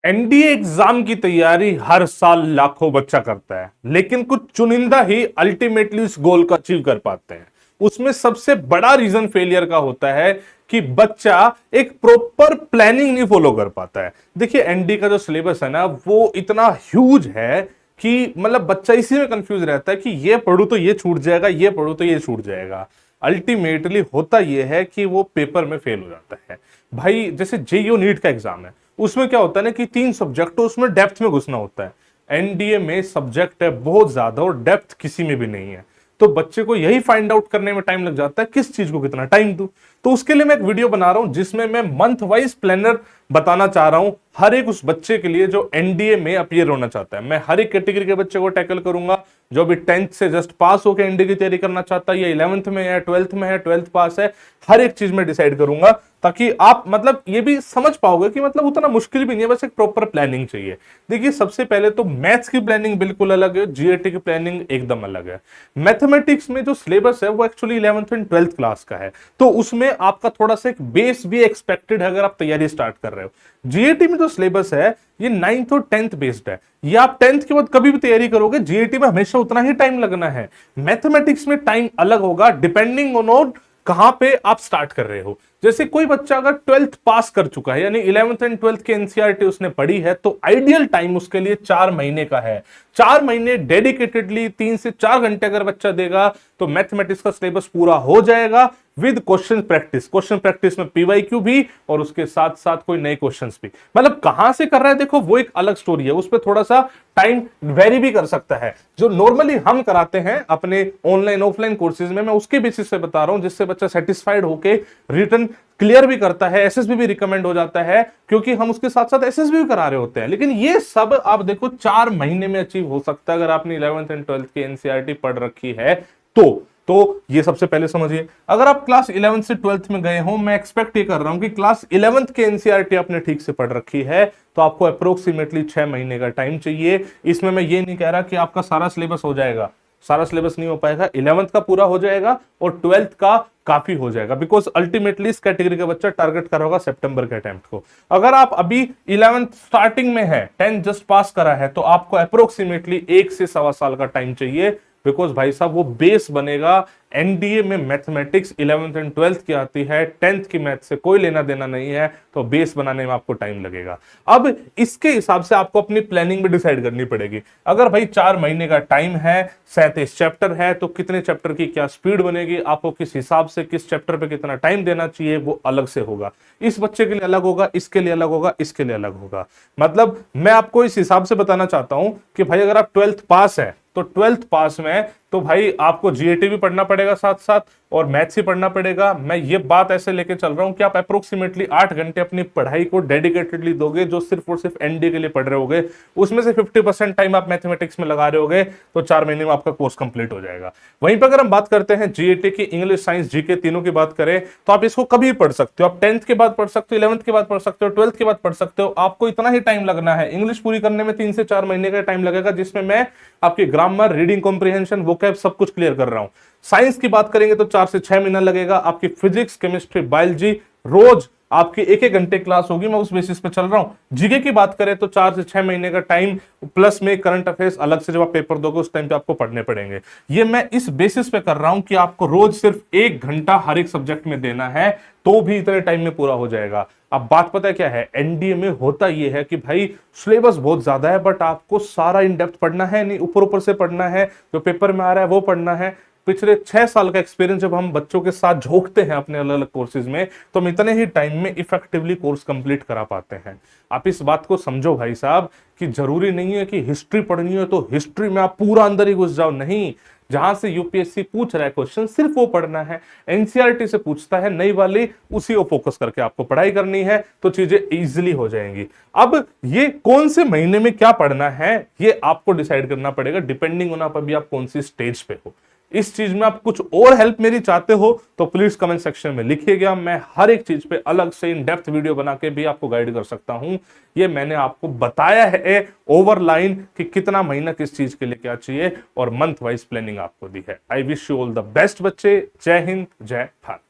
NDA exam की तैयारी हर साल लाखों बच्चा करता है, लेकिन कुछ चुनिंदा ही अल्टीमेटली उस गोल को अचीव कर पाते हैं। उसमें सबसे बड़ा रीजन फेलियर का होता है कि बच्चा एक प्रॉपर प्लानिंग नहीं फॉलो कर पाता है। देखिए, एनडीए का जो सिलेबस है ना, वो इतना ह्यूज है कि मतलब बच्चा इसी में कंफ्यूज रहता है कि ये पढ़ू तो ये छूट जाएगा, ये पढ़ू तो ये छूट जाएगा। अल्टीमेटली होता यह है कि वो पेपर में फेल हो जाता है। भाई, जैसे जेईओ नीट का एग्जाम है, उसमें क्या होता है ना कि 3 सब्जेक्ट, तो उसमें डेप्थ में घुसना होता है। एनडीए में सब्जेक्ट है बहुत ज्यादा और डेप्थ किसी में भी नहीं है। तो बच्चे को यही फाइंड आउट करने में टाइम लग जाता है किस चीज को कितना टाइम दूं। तो उसके लिए मैं एक वीडियो बना रहा हूं जिसमें मैं मंथ वाइज प्लानर बताना चाह रहा हूं हर एक उस बच्चे के लिए जो एनडीए में अपीयर होना चाहता है। मैं हर एक कैटेगरी के बच्चे को टैकल करूंगा, जो भी 10th से जस्ट पास होकर एनडीए की तैयारी करना चाहता है, या 11th में है, 12th में है, 12th पास है। हर एक चीज में डिसाइड करूंगा ताकि आप मतलब ये भी समझ पाओगे कि मतलब उतना मुश्किल भी नहीं है, बस एक प्रॉपर प्लानिंग चाहिए। देखिए, सबसे पहले तो मैथ्स की प्लानिंग बिल्कुल अलग है, जीएटी की प्लानिंग एकदम अलग है। मैथमेटिक्स में जो सिलेबस है वो actually 11th and 12th class का है, तो उसमें आपका थोड़ा सा एक बेस भी एक्सपेक्टेड है अगर आप तैयारी स्टार्ट कर रहे हो। जीएटी में जो सिलेबस है ये 9th और 10th बेस्ड है। ये आप 10th के बाद कभी भी तैयारी करोगे, जीएटी में हमेशा उतना ही टाइम लगना है। मैथमेटिक्स में टाइम अलग होगा डिपेंडिंग ऑन कहां पे आप स्टार्ट कर रहे हो। जैसे कोई बच्चा अगर 12th पास कर चुका है, यानी 11th एंड 12th के एनसीईआरटी उसने पढ़ी है, तो आइडियल टाइम उसके लिए 4 महीने का है। 4 महीने डेडिकेटेडली 3 से 4 घंटे अगर बच्चा देगा तो मैथमेटिक्स का सिलेबस पूरा हो जाएगा with question practice. Question practice में पीवाईक्यू भी और उसके साथ साथ कोई नए क्वेश्चंस भी। मतलब कहां से कर रहा है देखो, वो एक अलग स्टोरी है, उस पर थोड़ा सा टाइम वेरी भी कर सकता है। जो नॉर्मली हम कराते हैं अपने ऑनलाइन ऑफलाइन कोर्सेज में, मैं उसके बेसिस पे बता रहा हूं, जिससे बच्चा सेटिस्फाइड होके रिटर्न क्लियर भी करता है, एसएसबी भी रिकमेंड हो जाता है, क्योंकि हम उसके साथ साथ एसएसबी भी करा रहे होते हैं। लेकिन ये सब आप देखो 4 महीने में अचीव हो सकता है अगर आपने 11th एंड 12th की एनसीईआरटी पढ़ रखी है तो ये सबसे पहले समझिए। अगर आप क्लास 11th से 12th में गए हो, मैं एक्सपेक्ट ये कर रहा हूं कि क्लास 11th के एनसीईआरटी आपने ठीक से पढ़ रखी है, तो आपको अप्रोक्सीमेटली 6 महीने का टाइम चाहिए। इसमें मैं ये नहीं कह रहा कि आपका सारा सिलेबस हो जाएगा, सारा सिलेबस नहीं हो पाएगा। 11th का पूरा हो जाएगा और 12th का काफी हो जाएगा, बिकॉज अल्टीमेटली इस कैटेगरी का बच्चा टारगेट कर होगा सितंबर के अटेम्प्ट को। अगर आप अभी 11th स्टार्टिंग में है, 10th जस्ट पास करा है, तो आपको अप्रोक्सीमेटली 1 से 1.25 साल का टाइम चाहिए। बिकॉज भाई साहब वो बेस बनेगा। एनडीए में मैथमेटिक्स 11th एंड 12th की आती है, 10th की मैथ से कोई लेना देना नहीं है, तो बेस बनाने में आपको टाइम लगेगा। अब इसके हिसाब से आपको अपनी प्लानिंग भी डिसाइड करनी पड़ेगी। अगर भाई 4 महीने का टाइम है, 37 चैप्टर है, तो कितने चैप्टर की क्या स्पीड बनेगी, आपको किस हिसाब से किस चैप्टर पे कितना टाइम देना चाहिए, वो अलग से होगा। इस बच्चे के लिए अलग होगा, इसके लिए अलग होगा, इसके लिए अलग होगा। मतलब मैं आपको इस हिसाब से बताना चाहता हूं कि भाई अगर आप 12th पास है, तो 12th पास में तो भाई आपको जीएटी भी पढ़ना पड़ेगा साथ साथ, और मैथ्स ही पढ़ना पड़ेगा। मैं ये बात ऐसे लेके चल रहा हूं कि आप अप्रोक्सीमेटली 8 घंटे अपनी पढ़ाई को डेडिकेटेडली दोगे, जो सिर्फ और सिर्फ एनडीए के लिए पढ़ रहे होगे। उसमें से 50% टाइम आप मैथमेटिक्स में लगा रहे होगे, तो 4 महीने में आपका कोर्स कंप्लीट हो जाएगा। वहीं पर अगर हम बात करते हैं जीएटी की, इंग्लिश साइंस जीके तीनों की बात करें, तो आप इसको कभी पढ़ सकते हो। आप 10th के बाद पढ़ सकते हो, 11th के बाद पढ़ सकते हो, 12th के बाद पढ़ सकते हो। आपको इतना ही टाइम लगना है। इंग्लिश पूरी करने में 3 से 4 महीने का टाइम लगेगा, जिसमें मैं आपकी ग्रामर, रीडिंग कॉम्प्रिहेंशन, वोकैब सब कुछ क्लियर कर रहा हूं। साइंस की बात करेंगे तो 4 से 6 महीना लगेगा। आपकी फिजिक्स, केमिस्ट्री, बायोलॉजी रोज आपकी 1-1 घंटे क्लास होगी, मैं उस बेसिस पे चल रहा हूं। जीके की बात करें तो 4 से 6 महीने का टाइम, प्लस में करंट अफेयर्स अलग से जब आप पेपर दोगे उस टाइम पे आपको पढ़ने पड़ेंगे। ये मैं इस बेसिस पे कर रहा हूं कि आपको रोज सिर्फ 1 घंटा हर एक सब्जेक्ट में देना है, तो भी इतने टाइम में पूरा हो जाएगा। अब बात पता है क्या है, एनडीए में होता यह है कि भाई सिलेबस बहुत ज्यादा है, बट आपको सारा इन डेप्थ पढ़ना है नहीं, ऊपर ऊपर से पढ़ना है, जो पेपर में आ रहा है वो पढ़ना है। पिछले 6 साल का एक्सपीरियंस जब हम बच्चों के साथ झोंकते हैं अपने अलग अलग कोर्सेज में, तो हम इतने ही टाइम में इफेक्टिवली कोर्स कंप्लीट करा पाते हैं। आप इस बात को समझो भाई साहब कि जरूरी नहीं है कि हिस्ट्री पढ़नी है तो हिस्ट्री में आप पूरा अंदर ही घुस जाओ, नहीं। जहां से यूपीएससी पूछ रहा है क्वेश्चन, सिर्फ वो पढ़ना है। एनसीईआरटी से पूछता है नई वाली, उसी को फोकस करके आपको पढ़ाई करनी है, तो चीजें इजीली हो जाएंगी। अब ये कौन से महीने में क्या पढ़ना है, ये आपको डिसाइड करना पड़ेगा, डिपेंडिंग ऑन आप अभी आप कौन सी स्टेज पे हो। इस चीज में आप कुछ और हेल्प मेरी चाहते हो तो प्लीज कमेंट सेक्शन में लिखिएगा। मैं हर एक चीज पे अलग से इन डेप्थ वीडियो बना के भी आपको गाइड कर सकता हूं। ये मैंने आपको बताया है ओवरलाइन कि कितना महीना किस चीज के लिए क्या चाहिए, और मंथ वाइज प्लानिंग आपको दी है। I wish you all the best बच्चे। जय हिंद, जय भारत।